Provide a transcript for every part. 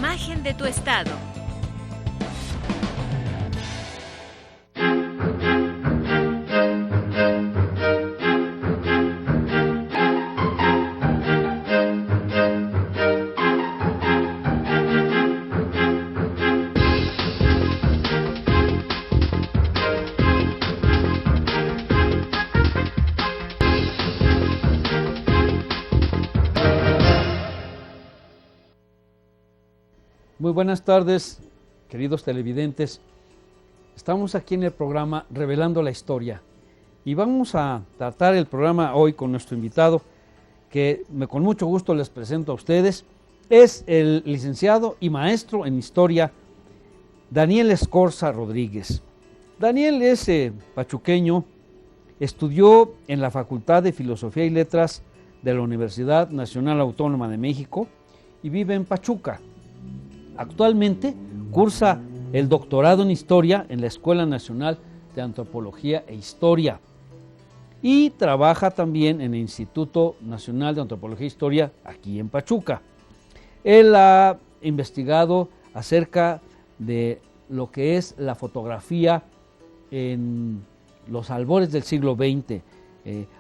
imagen de tu estado. Muy buenas tardes, queridos televidentes. Estamos aquí en el programa Revelando la Historia y vamos a tratar el programa hoy con nuestro invitado, que con mucho gusto les presento a ustedes. Es el licenciado y maestro en Historia, Daniel Escorza Rodríguez. Daniel es pachuqueño, estudió en la Facultad de Filosofía y Letras de la Universidad Nacional Autónoma de México y vive en Pachuca. Actualmente cursa el doctorado en Historia en la Escuela Nacional de Antropología e Historia y trabaja también en el Instituto Nacional de Antropología e Historia aquí en Pachuca. Él ha investigado acerca de lo que es la fotografía en los albores del siglo XX.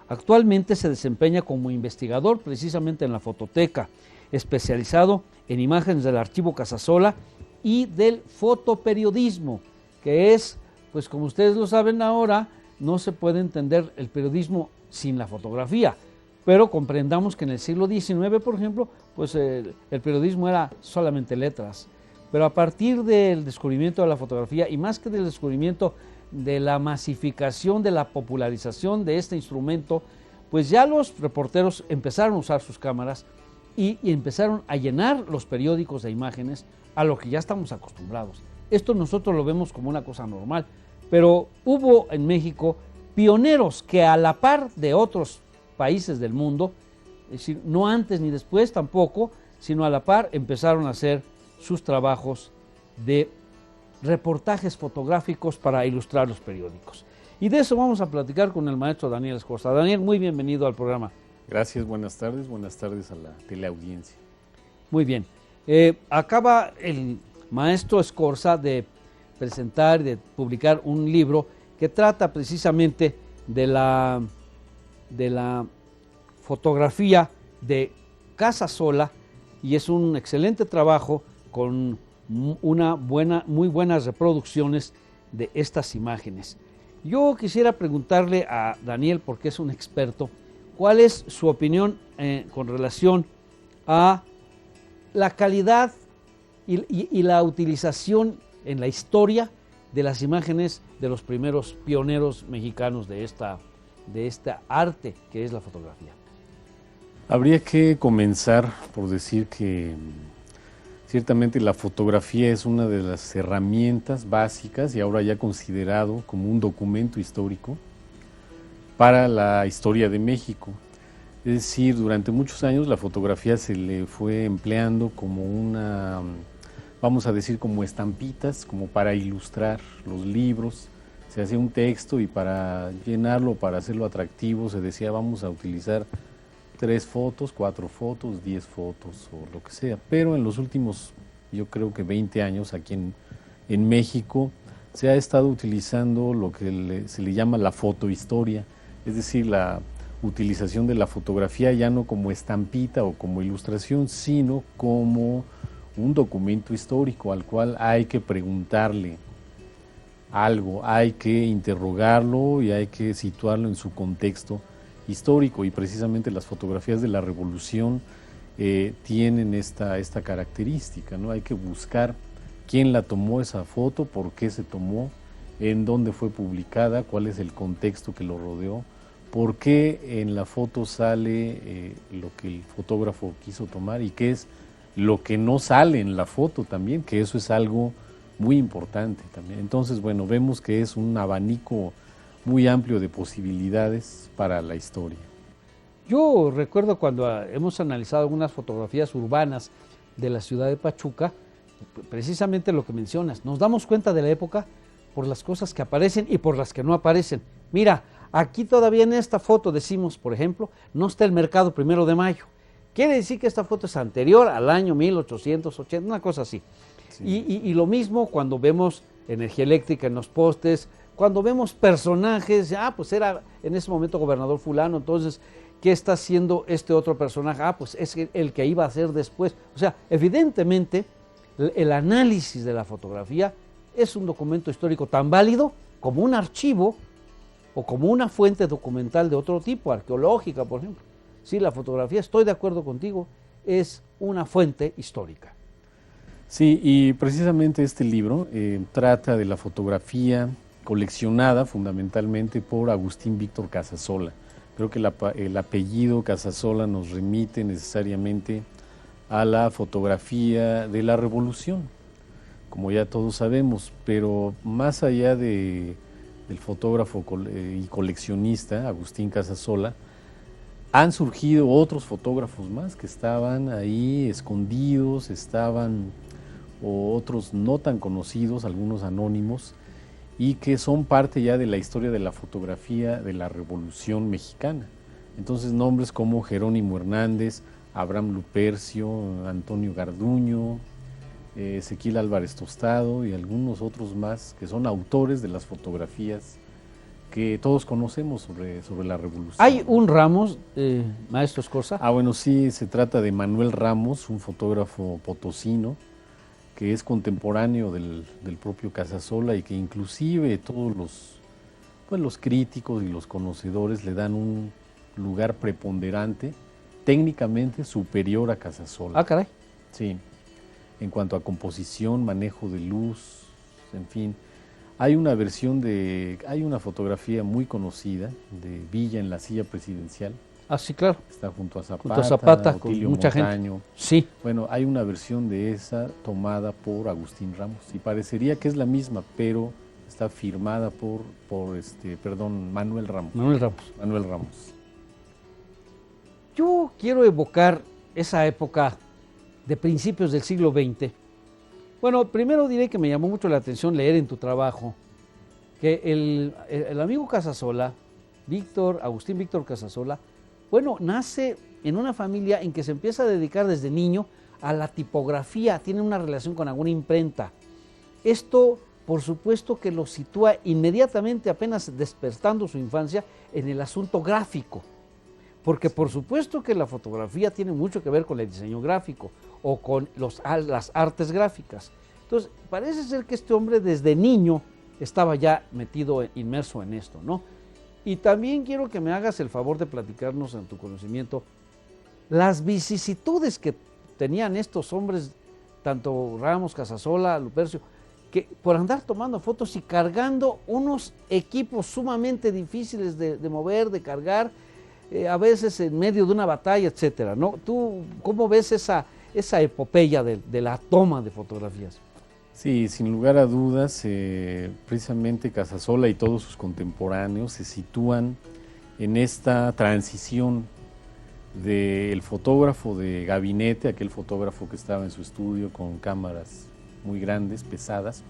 Actualmente se desempeña como investigador precisamente en la Fototeca, especializado en imágenes del Archivo Casasola y del fotoperiodismo, que es, pues como ustedes lo saben ahora, no se puede entender el periodismo sin la fotografía, pero comprendamos que en el siglo XIX, por ejemplo, pues el periodismo era solamente letras, pero a partir del descubrimiento de la fotografía y más que del descubrimiento de la masificación, de la popularización de este instrumento, pues ya los reporteros empezaron a usar sus cámaras y empezaron a llenar los periódicos de imágenes a lo que ya estamos acostumbrados. Esto nosotros lo vemos como una cosa normal, pero hubo en México pioneros que a la par de otros países del mundo, es decir, no antes ni después tampoco, sino a la par empezaron a hacer sus trabajos de reportajes fotográficos para ilustrar los periódicos. Y de eso vamos a platicar con el maestro Daniel Escorza. Daniel, muy bienvenido al programa. Gracias, buenas tardes a la teleaudiencia. Muy bien, acaba el maestro Escorza de presentar, de publicar un libro que trata precisamente de la fotografía de Casasola y es un excelente trabajo con muy buenas reproducciones de estas imágenes. Yo quisiera preguntarle a Daniel, porque es un experto, ¿cuál es su opinión con relación a la calidad y la utilización en la historia de las imágenes de los primeros pioneros mexicanos de esta arte que es la fotografía? Habría que comenzar por decir que ciertamente la fotografía es una de las herramientas básicas y ahora ya considerado como un documento histórico para la historia de México. Es decir, durante muchos años la fotografía se le fue empleando como una, vamos a decir, como estampitas, como para ilustrar los libros. Se hacía un texto y para llenarlo, para hacerlo atractivo, se decía vamos a utilizar 3 fotos, 4 fotos, 10 fotos o lo que sea. Pero en los últimos, yo creo que 20 años aquí en México se ha estado utilizando lo que se le llama la fotohistoria. Es decir, la utilización de la fotografía ya no como estampita o como ilustración, sino como un documento histórico al cual hay que preguntarle algo, hay que interrogarlo y hay que situarlo en su contexto histórico. Y precisamente las fotografías de la Revolución tienen esta característica, ¿no? Hay que buscar quién la tomó esa foto, por qué se tomó, en dónde fue publicada, cuál es el contexto que lo rodeó, por qué en la foto sale lo que el fotógrafo quiso tomar y qué es lo que no sale en la foto también, que eso es algo muy importante también. Entonces, bueno, vemos que es un abanico muy amplio de posibilidades para la historia. Yo recuerdo cuando hemos analizado algunas fotografías urbanas de la ciudad de Pachuca, precisamente lo que mencionas, nos damos cuenta de la época por las cosas que aparecen y por las que no aparecen. Mira, aquí todavía en esta foto decimos, por ejemplo, no está el mercado 1 de Mayo, quiere decir que esta foto es anterior al año 1880, una cosa así. Sí. Y lo mismo cuando vemos energía eléctrica en los postes, cuando vemos personajes, pues era en ese momento gobernador fulano, entonces, ¿qué está haciendo este otro personaje? Pues es el que iba a ser después. O sea, evidentemente, el análisis de la fotografía es un documento histórico tan válido como un archivo o como una fuente documental de otro tipo, arqueológica, por ejemplo. Sí, la fotografía, estoy de acuerdo contigo, es una fuente histórica. Sí, y precisamente este libro trata de la fotografía coleccionada fundamentalmente por Agustín Víctor Casasola. Creo que el apellido Casasola nos remite necesariamente a la fotografía de la Revolución, como ya todos sabemos, pero más allá del fotógrafo y coleccionista Agustín Casasola, han surgido otros fotógrafos más que estaban ahí escondidos, o otros no tan conocidos, algunos anónimos, y que son parte ya de la historia de la fotografía de la Revolución Mexicana. Entonces nombres como Jerónimo Hernández, Abraham Lupercio, Antonio Garduño, Ezequiel Álvarez Tostado y algunos otros más que son autores de las fotografías que todos conocemos sobre la Revolución. ¿Hay un Ramos, maestro Escorza? Bueno, sí, se trata de Manuel Ramos, un fotógrafo potosino, que es contemporáneo del propio Casasola y que inclusive todos los críticos y los conocedores le dan un lugar preponderante, técnicamente superior a Casasola. Caray. Sí, en cuanto a composición, manejo de luz, en fin. Hay una fotografía muy conocida de Villa en la silla presidencial. Sí, claro. Está junto a Zapata con Otilio mucha Montaño. gente. Sí. Bueno, hay una versión de esa tomada por Agustín Ramos y parecería que es la misma, pero está firmada por Manuel Ramos. Manuel Ramos. Yo quiero evocar esa época de principios del siglo XX. Bueno, primero diré que me llamó mucho la atención leer en tu trabajo que el amigo Casasola, Agustín Víctor Casasola, nace en una familia en que se empieza a dedicar desde niño a la tipografía, tiene una relación con alguna imprenta. Esto, por supuesto, que lo sitúa inmediatamente, apenas despertando su infancia, en el asunto gráfico. Porque por supuesto que la fotografía tiene mucho que ver con el diseño gráfico o con las artes gráficas. Entonces, parece ser que este hombre desde niño estaba ya inmerso en esto, ¿no? Y también quiero que me hagas el favor de platicarnos en tu conocimiento las vicisitudes que tenían estos hombres, tanto Ramos, Casasola, Lupercio, que por andar tomando fotos y cargando unos equipos sumamente difíciles de mover, de cargar, a veces en medio de una batalla, etcétera, ¿no? ¿Tú cómo ves esa epopeya de la toma de fotografías? Sí, sin lugar a dudas, precisamente Casasola y todos sus contemporáneos se sitúan en esta transición del fotógrafo de gabinete, aquel fotógrafo que estaba en su estudio con cámaras muy grandes, pesadas,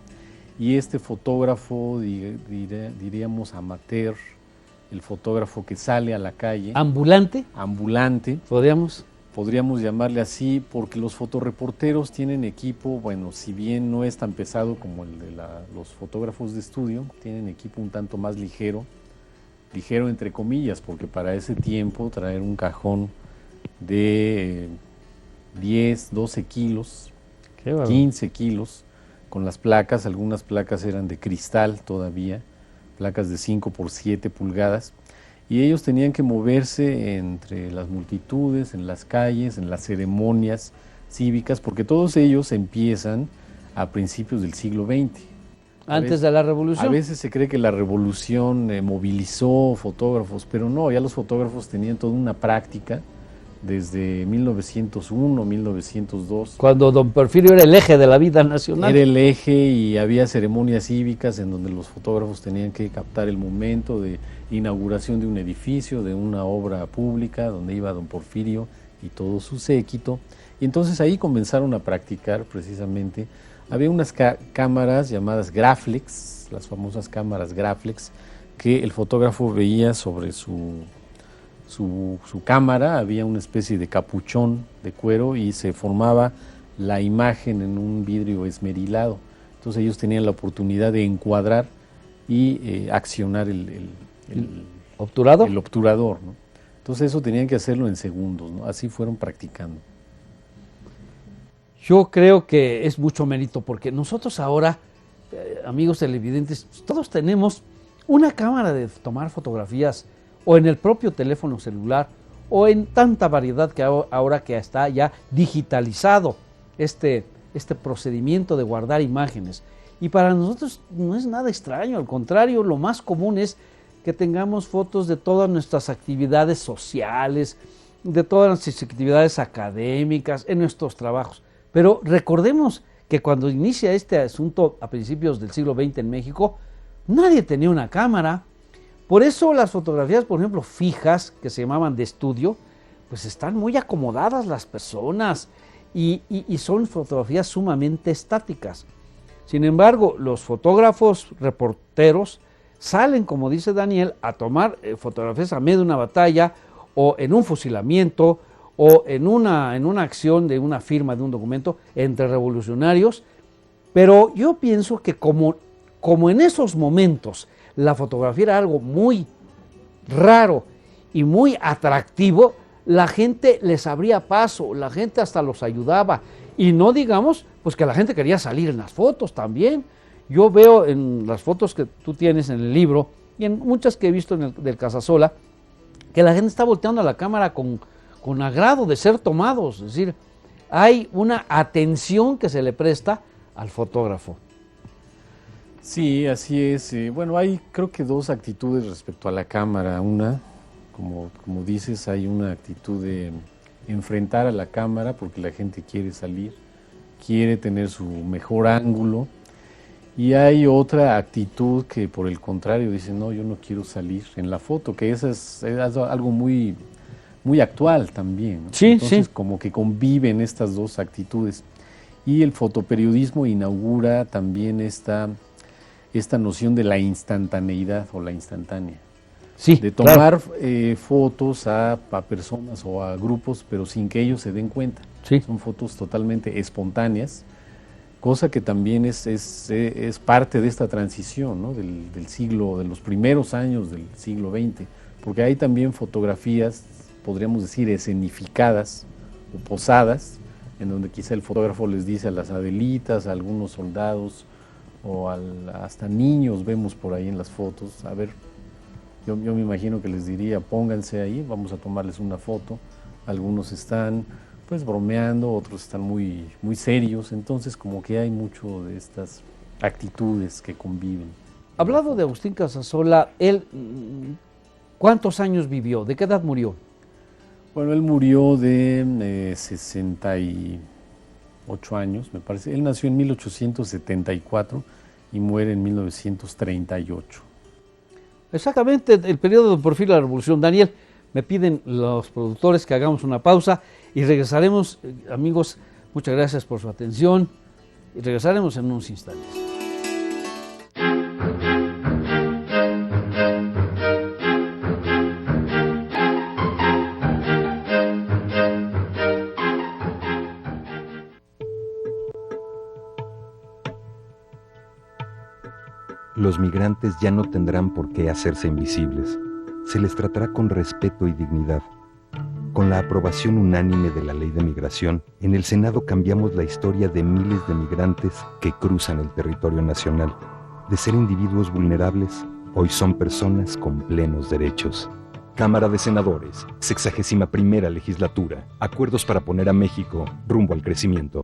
y este fotógrafo, diríamos amateur, el fotógrafo que sale a la calle. ¿Ambulante? Ambulante. Podríamos llamarle así, porque los fotoreporteros tienen equipo, bueno, si bien no es tan pesado como el de los fotógrafos de estudio, tienen equipo un tanto más ligero entre comillas, porque para ese tiempo traer un cajón de 10, 12 kilos, 15 kilos, con las placas, algunas placas eran de cristal todavía, placas de 5 por 7 pulgadas, y ellos tenían que moverse entre las multitudes, en las calles, en las ceremonias cívicas, porque todos ellos empiezan a principios del siglo XX. Antes de la Revolución. A veces se cree que la Revolución movilizó fotógrafos, pero no, ya los fotógrafos tenían toda una práctica desde 1901, 1902. Cuando don Porfirio era el eje de la vida nacional. Era el eje y había ceremonias cívicas en donde los fotógrafos tenían que captar el momento de inauguración de un edificio, de una obra pública, donde iba don Porfirio y todo su séquito. Y entonces ahí comenzaron a practicar precisamente. Había unas cámaras llamadas Graflex, las famosas cámaras Graflex, que el fotógrafo veía sobre su su cámara, había una especie de capuchón de cuero y se formaba la imagen en un vidrio esmerilado. Entonces ellos tenían la oportunidad de encuadrar y accionar el ¿obturador? El obturador, ¿no? Entonces eso tenían que hacerlo en segundos, ¿no? Así fueron practicando. Yo creo que es mucho mérito porque nosotros ahora, amigos televidentes, todos tenemos una cámara de tomar fotografías o en el propio teléfono celular o en tanta variedad que ahora que está ya digitalizado este procedimiento de guardar imágenes. Y para nosotros no es nada extraño, al contrario, lo más común es que tengamos fotos de todas nuestras actividades sociales, de todas nuestras actividades académicas, en nuestros trabajos. Pero recordemos que cuando inicia este asunto a principios del siglo XX en México, nadie tenía una cámara. Por eso las fotografías, por ejemplo, fijas, que se llamaban de estudio, pues están muy acomodadas las personas y son fotografías sumamente estáticas. Sin embargo, los fotógrafos reporteros salen, como dice Daniel, a tomar fotografías a medio de una batalla o en un fusilamiento o en una acción de una firma de un documento entre revolucionarios. Pero yo pienso que como en esos momentos la fotografía era algo muy raro y muy atractivo, la gente les abría paso, la gente hasta los ayudaba. Y no digamos, pues que la gente quería salir en las fotos también. Yo veo en las fotos que tú tienes en el libro y en muchas que he visto del Casasola, que la gente está volteando a la cámara con agrado de ser tomados. Es decir, hay una atención que se le presta al fotógrafo. Sí, así es. Bueno, hay creo que dos actitudes respecto a la cámara. Una, como dices, hay una actitud de enfrentar a la cámara porque la gente quiere salir, quiere tener su mejor ángulo. Y hay otra actitud que por el contrario dice, no, yo no quiero salir en la foto, que eso es algo muy, muy actual también, ¿no? Sí, entonces, sí. como que conviven estas dos actitudes. Y el fotoperiodismo inaugura también esta noción de la instantaneidad o la instantánea. Sí, de tomar claro. Fotos a personas o a grupos, pero sin que ellos se den cuenta. Sí. Son fotos totalmente espontáneas, cosa que también es parte de esta transición, ¿no? del siglo, de los primeros años del siglo XX, porque hay también fotografías, podríamos decir, escenificadas o posadas, en donde quizá el fotógrafo les dice a las adelitas, a algunos soldados o hasta niños vemos por ahí en las fotos, a ver, yo me imagino que les diría, pónganse ahí, vamos a tomarles una foto. Algunos están pues bromeando, otros están muy, muy serios, entonces como que hay mucho de estas actitudes que conviven. Hablando de Agustín Casasola, él, ¿cuántos años vivió? ¿De qué edad murió? Bueno, él murió de 68 años, me parece. Él nació en 1874 y muere en 1938. Exactamente, el periodo de Porfirio de la Revolución. Daniel, me piden los productores que hagamos una pausa y regresaremos, amigos, muchas gracias por su atención y regresaremos en unos instantes. Los migrantes ya no tendrán por qué hacerse invisibles. Se les tratará con respeto y dignidad. Con la aprobación unánime de la Ley de Migración, en el Senado cambiamos la historia de miles de migrantes que cruzan el territorio nacional. De ser individuos vulnerables, hoy son personas con plenos derechos. Cámara de Senadores, 61ª Legislatura. Acuerdos para poner a México rumbo al crecimiento.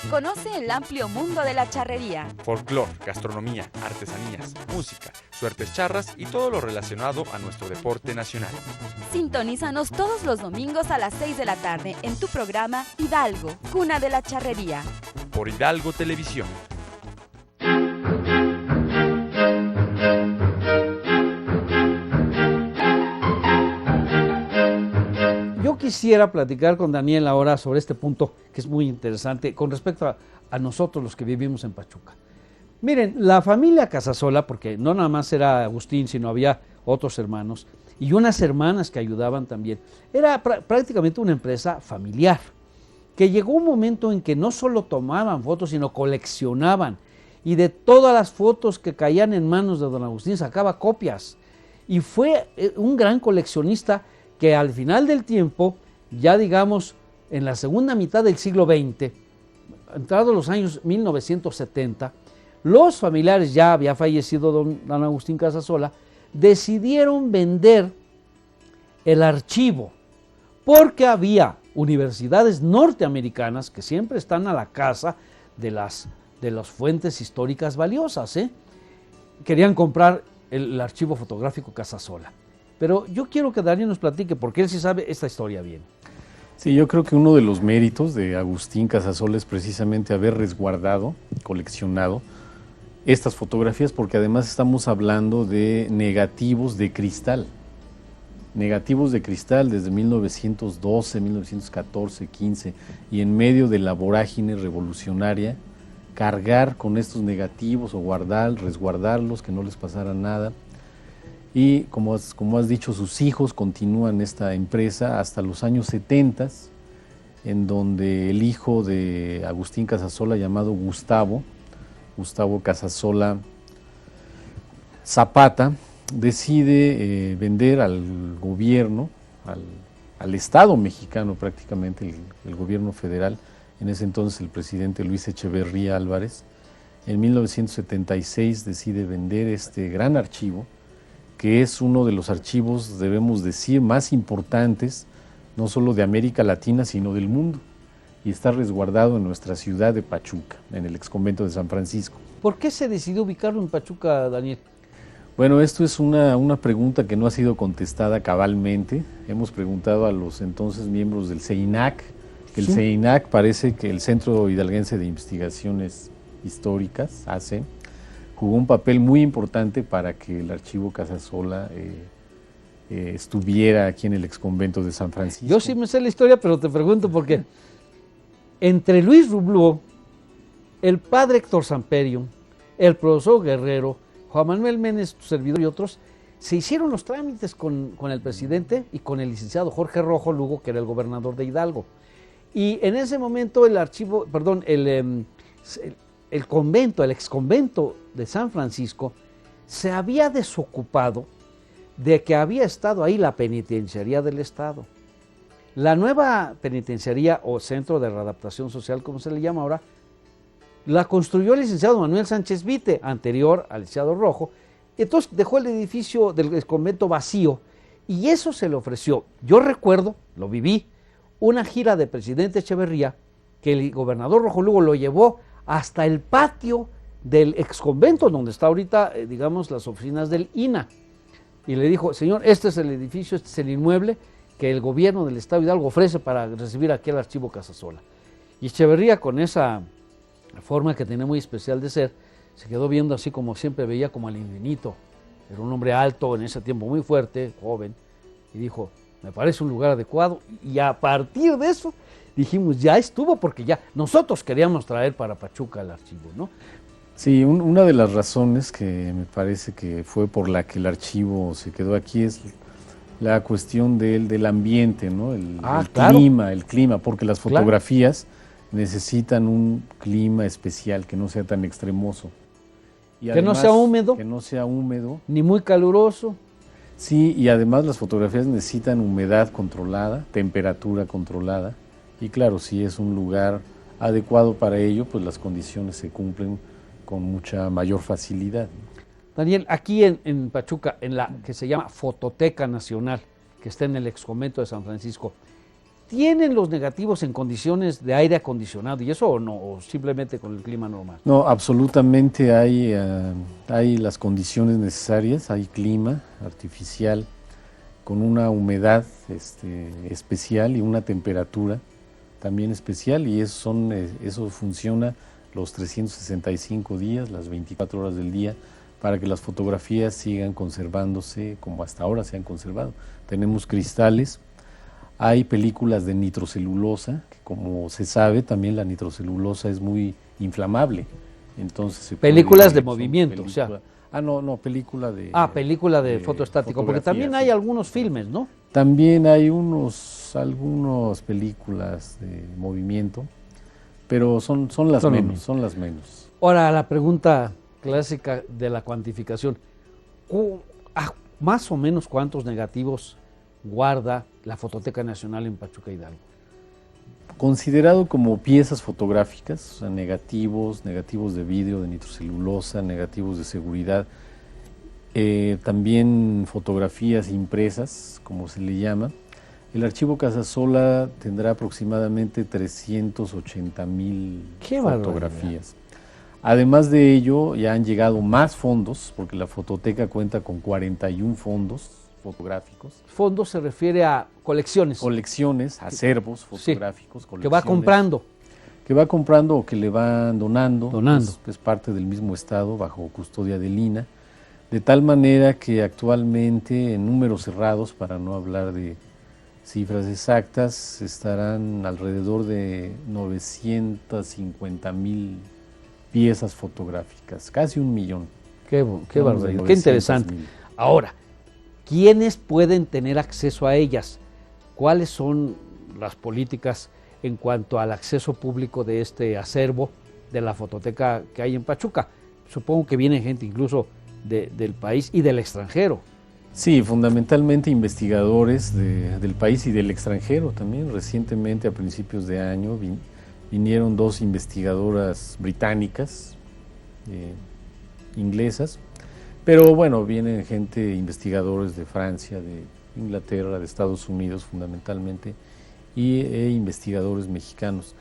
Conoce el amplio mundo de la charrería. Folclor, gastronomía, artesanías, música, suertes charras y todo lo relacionado a nuestro deporte nacional. Sintonízanos todos los domingos a las 6 de la tarde en tu programa Hidalgo, Cuna de la Charrería. Por Hidalgo Televisión. Yo quisiera platicar con Daniel ahora sobre este punto que es muy interesante con respecto a nosotros los que vivimos en Pachuca. Miren, la familia Casasola, porque no nada más era Agustín, sino había otros hermanos y unas hermanas que ayudaban también, era prácticamente una empresa familiar, que llegó un momento en que no solo tomaban fotos, sino coleccionaban, y de todas las fotos que caían en manos de don Agustín sacaba copias, y fue un gran coleccionista que al final del tiempo, ya digamos en la segunda mitad del siglo XX, entrados los años 1970, los familiares, ya había fallecido don Agustín Casasola, decidieron vender el archivo, porque había universidades norteamericanas que siempre están a la caza de las fuentes históricas valiosas, querían comprar el archivo fotográfico Casasola. Pero yo quiero que Daniel nos platique, porque él sí sabe esta historia bien. Sí, yo creo que uno de los méritos de Agustín Casasola es precisamente haber resguardado, coleccionado estas fotografías, porque además estamos hablando de negativos de cristal. Negativos de cristal desde 1912, 1914, 15, y en medio de la vorágine revolucionaria, cargar con estos negativos o resguardarlos, que no les pasara nada. Y como has dicho, sus hijos continúan esta empresa hasta los años 70, en donde el hijo de Agustín Casasola, llamado Gustavo Casasola Zapata, decide vender al gobierno, al Estado mexicano prácticamente, el gobierno federal, en ese entonces el presidente Luis Echeverría Álvarez. En 1976 decide vender este gran archivo, que es uno de los archivos, debemos decir, más importantes, no solo de América Latina, sino del mundo, y está resguardado en nuestra ciudad de Pachuca, en el exconvento de San Francisco. ¿Por qué se decidió ubicarlo en Pachuca, Daniel? Bueno, esto es una pregunta que no ha sido contestada cabalmente. Hemos preguntado a los entonces miembros del CEINAC, que el CEINAC parece que el Centro Hidalguense de Investigaciones Históricas, AC, jugó un papel muy importante para que el archivo Casasola estuviera aquí en el exconvento de San Francisco. Yo sí me sé la historia, pero te pregunto por qué. Entre Luis Rubló, el padre Héctor Samperio, el profesor Guerrero, Juan Manuel Méndez, tu servidor y otros, se hicieron los trámites con el presidente y con el licenciado Jorge Rojo Lugo, que era el gobernador de Hidalgo. Y en ese momento el exconvento de San Francisco se había desocupado de que había estado ahí la penitenciaría del Estado. La nueva penitenciaría o centro de readaptación social, como se le llama ahora, la construyó el licenciado Manuel Sánchez Vite, anterior al licenciado Rojo. Entonces dejó el edificio del convento vacío y eso se le ofreció. Yo recuerdo, lo viví, una gira de presidente Echeverría, que el gobernador Rojo Lugo lo llevó hasta el patio del exconvento, donde está ahorita, digamos, las oficinas del INA. Y le dijo, señor, este es el edificio, este es el inmueble que el gobierno del Estado de Hidalgo ofrece para recibir aquí el archivo Casasola. Y Echeverría, con esa forma que tenía muy especial de ser, se quedó viendo así como siempre veía, como al infinito. Era un hombre alto, en ese tiempo muy fuerte, joven, y dijo, me parece un lugar adecuado. Y a partir de eso dijimos, ya estuvo, porque ya nosotros queríamos traer para Pachuca el archivo, ¿no? Sí, una de las razones que me parece que fue por la que el archivo se quedó aquí es la cuestión del ambiente, ¿no? El claro. clima, porque las fotografías necesitan un clima especial, que no sea tan extremoso. Y que además, no sea húmedo. Que no sea húmedo. Ni muy caluroso. Sí, y además las fotografías necesitan humedad controlada, temperatura controlada, y claro, si es un lugar adecuado para ello, pues las condiciones se cumplen con mucha mayor facilidad. Daniel, aquí en Pachuca, en la que se llama Fototeca Nacional, que está en el exconvento de San Francisco, ¿tienen los negativos en condiciones de aire acondicionado y eso o no, o simplemente con el clima normal? No, absolutamente hay las condiciones necesarias, hay clima artificial con una humedad especial y una temperatura también especial, y eso funciona los 365 días, las 24 horas del día, para que las fotografías sigan conservándose como hasta ahora se han conservado. Tenemos cristales, hay películas de nitrocelulosa, que como se sabe también la nitrocelulosa es muy inflamable, Entonces películas de movimiento, o sea. Película de... película de fotoestático, porque también hay algunos filmes, ¿no? También hay algunas películas de movimiento, pero son las menos. Ahora, la pregunta clásica de la cuantificación. Más o menos, ¿cuántos negativos guarda la Fototeca Nacional en Pachuca Hidalgo? Considerado como piezas fotográficas, o sea, negativos de vidrio, de nitrocelulosa, negativos de seguridad, también fotografías impresas, como se le llama. El archivo Casasola tendrá aproximadamente 380,000 fotografías. Además de ello, ya han llegado más fondos, porque la fototeca cuenta con 41 fondos fotográficos. Fondos se refiere a colecciones. Colecciones, acervos fotográficos, que va comprando. Que va comprando o que le van donando. Donando. Es parte del mismo estado, bajo custodia del INAH. De tal manera que actualmente, en números cerrados, para no hablar de cifras exactas, estarán alrededor de 950,000 piezas fotográficas, casi 1,000,000. Qué barbaridad, qué interesante. Ahora, ¿quiénes pueden tener acceso a ellas? ¿Cuáles son las políticas en cuanto al acceso público de este acervo de la fototeca que hay en Pachuca? Supongo que viene gente incluso del país y del extranjero. Sí, fundamentalmente investigadores del país y del extranjero también. Recientemente, a principios de año, vinieron 2 investigadoras británicas, inglesas, pero bueno, vienen investigadores de Francia, de Inglaterra, de Estados Unidos fundamentalmente, e investigadores mexicanos.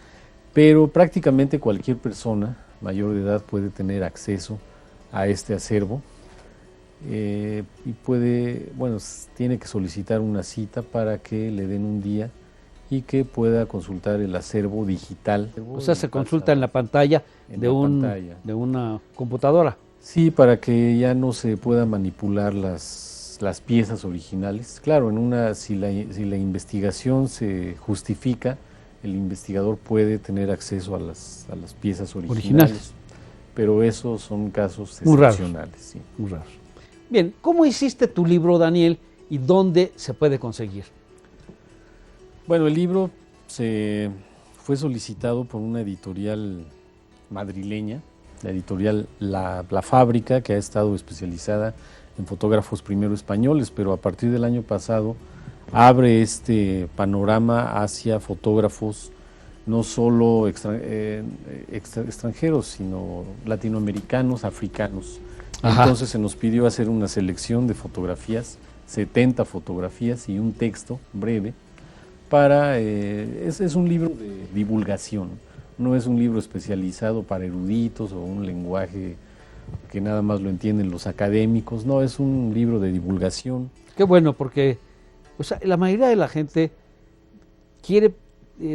Pero prácticamente cualquier persona mayor de edad puede tener acceso a este acervo y tiene que solicitar una cita para que le den un día y que pueda consultar el acervo digital. O sea, se consulta en la pantalla de una computadora. Sí, para que ya no se pueda manipular las piezas originales. Claro, si la investigación se justifica, el investigador puede tener acceso a las piezas originales. Pero esos son casos excepcionales. Sí. Muy raros. Bien, ¿cómo hiciste tu libro, Daniel, y dónde se puede conseguir? Bueno, el libro fue solicitado por una editorial madrileña, la editorial La Fábrica, que ha estado especializada en fotógrafos primero españoles, pero a partir del año pasado abre este panorama hacia fotógrafos no solo extranjeros, sino latinoamericanos, africanos. Ajá. Entonces se nos pidió hacer una selección de fotografías, 70 fotografías y un texto breve, es un libro de divulgación, no es un libro especializado para eruditos o un lenguaje que nada más lo entienden los académicos, no, es un libro de divulgación. Qué bueno, porque la mayoría de la gente quiere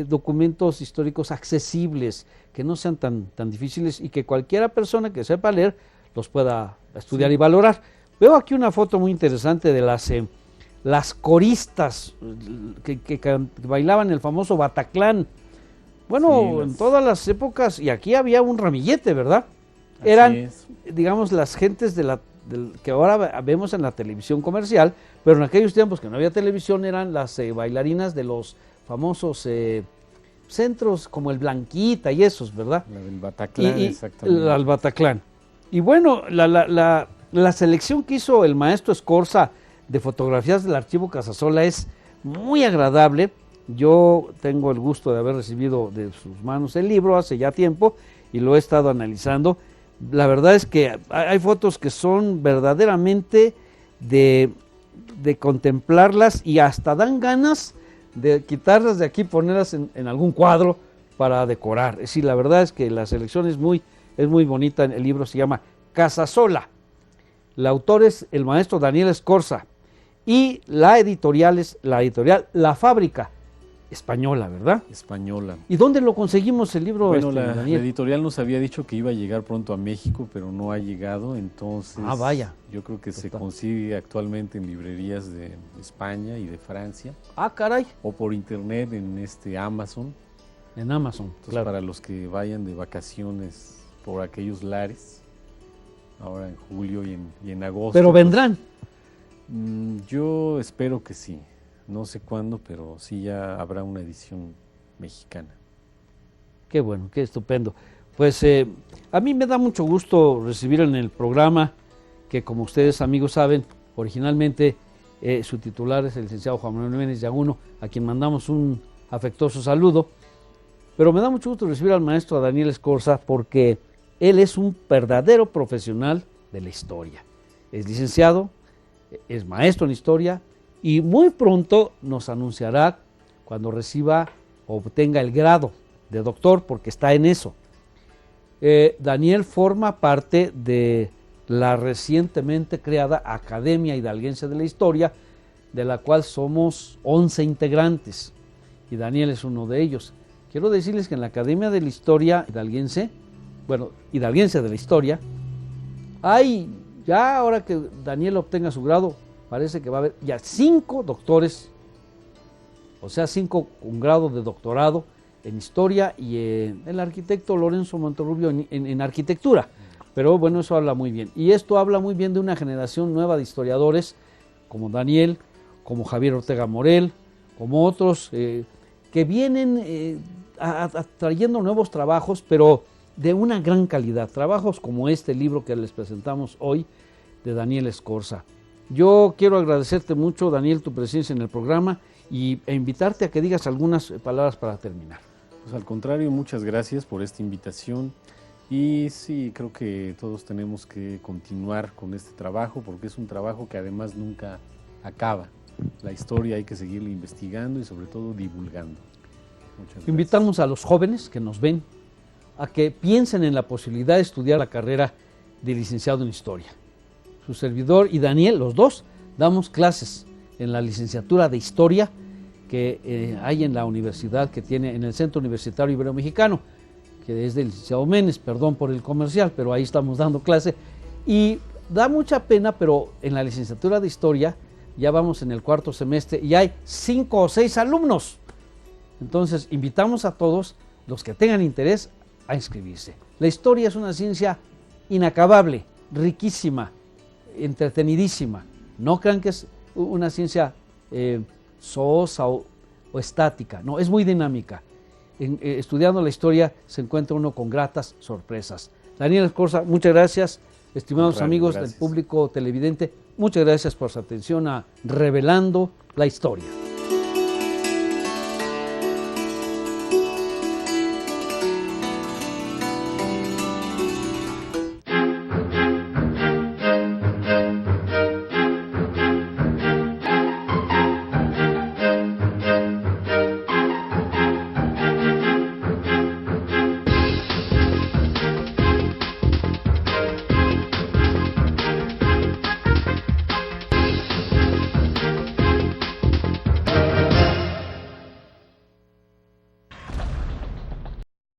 documentos históricos accesibles, que no sean tan difíciles y que cualquiera persona que sepa leer los pueda estudiar y valorar. Veo aquí una foto muy interesante de las coristas que bailaban el famoso Bataclán. Bueno, en todas las épocas, y aquí había un ramillete, ¿verdad? Eran, digamos, las gentes que ahora vemos en la televisión comercial, pero en aquellos tiempos que no había televisión eran las bailarinas de los famosos centros como el Blanquita y esos, ¿verdad? La del Bataclán, exactamente. El Bataclán. Y bueno, la selección que hizo el maestro Escorza de fotografías del archivo Casasola es muy agradable. Yo tengo el gusto de haber recibido de sus manos el libro hace ya tiempo y lo he estado analizando. La verdad es que hay fotos que son verdaderamente de contemplarlas y hasta dan ganas de quitarlas de aquí y ponerlas en algún cuadro para decorar. Es decir, la verdad es que la selección es muy bonita. El libro se llama Casasola. El autor es el maestro Daniel Escorza y la editorial es La Fábrica, española, ¿verdad? Española. ¿Y dónde lo conseguimos el libro? Bueno, la editorial nos había dicho que iba a llegar pronto a México, pero no ha llegado, entonces vaya. Yo creo que se consigue actualmente en librerías de España y de Francia. Caray. O por internet en Amazon. En Amazon, entonces, claro. Para los que vayan de vacaciones por aquellos lares, ahora en julio y en agosto. Pero vendrán. Yo espero que sí, no sé cuándo, pero sí ya habrá una edición mexicana. Qué bueno, qué estupendo. Pues a mí me da mucho gusto recibir en el programa, que como ustedes amigos saben, originalmente su titular es el licenciado Juan Manuel Jiménez Yaguno, a quien mandamos un afectuoso saludo, pero me da mucho gusto recibir al maestro Daniel Escorza porque él es un verdadero profesional de la historia. Es licenciado, es maestro en historia y muy pronto nos anunciará cuando reciba o obtenga el grado de doctor, porque está en eso. Daniel forma parte de la recientemente creada Academia Hidalguense de la Historia, de la cual somos 11 integrantes, y Daniel es uno de ellos. Quiero decirles que en la Academia de la Historia Hidalguense, Hidalguense de la Historia, hay, ya ahora que Daniel obtenga su grado, parece que va a haber ya 5 doctores, o sea, 5 con grado de doctorado en historia, y el arquitecto Lorenzo Monterrubio en arquitectura. Pero bueno, eso habla muy bien. Y esto habla muy bien de una generación nueva de historiadores, como Daniel, como Javier Ortega Morel, como otros, que vienen trayendo nuevos trabajos, pero de una gran calidad. Trabajos como este libro que les presentamos hoy, de Daniel Escorza. Yo quiero agradecerte mucho, Daniel, tu presencia en el programa e invitarte a que digas algunas palabras para terminar. Pues al contrario, muchas gracias por esta invitación. Y sí, creo que todos tenemos que continuar con este trabajo, porque es un trabajo que además nunca acaba. La historia hay que seguirla investigando y sobre todo divulgando. Muchas gracias. Invitamos a los jóvenes que nos ven a que piensen en la posibilidad de estudiar la carrera de licenciado en historia. Su servidor y Daniel, los dos, damos clases en la licenciatura de historia que hay en la universidad que tiene en el Centro Universitario Ibero-Mexicano, que es del licenciado Menes, perdón por el comercial, pero ahí estamos dando clase. Y da mucha pena, pero en la licenciatura de historia ya vamos en el 4º semestre y hay 5 o 6 alumnos. Entonces, invitamos a todos los que tengan interés a inscribirse. La historia es una ciencia inacabable, riquísima, entretenidísima. No crean que es una ciencia sosa o estática, no, es muy dinámica. Estudiando la historia se encuentra uno con gratas sorpresas. Daniel Escorza, muchas gracias. Estimados amigos del público televidente, muchas gracias por su atención a Revelando la Historia.